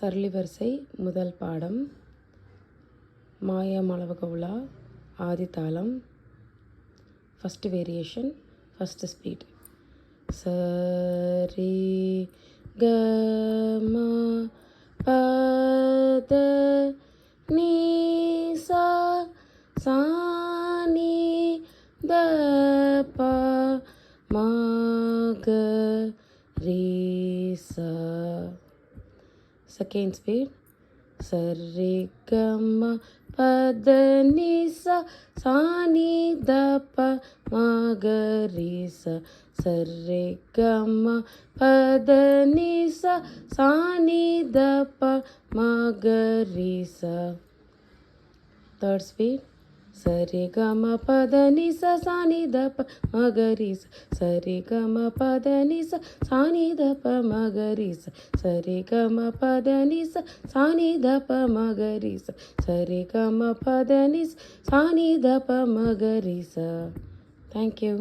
சரளி வரிசை முதல் பாடம் மாயமளவு கவுளா ஆதி தாளம் ஃபஸ்ட் வேரியேஷன் ஃபஸ்ட் ஸ்பீட் சரி க ம பத நீ சா சா நீ த ப ம க ரீ சா. Second speed சரி க ம பத நி சா சா நீ த ப ம க ரீ சா சரி க ம பத நி சா சா நீ த ப ம க ரீ சா. Third speed சரி க ம பத நி சா சா நீ த ப ம க ரீ சா சரி க ம பத நி சா சா நீ த ப ம க ரீ சா சரி க ம பத நி சா சா நீ த ப ம க ரீ சா சரி க ம பத நி சா நீ த ப ம க ரீ சா. Thank you.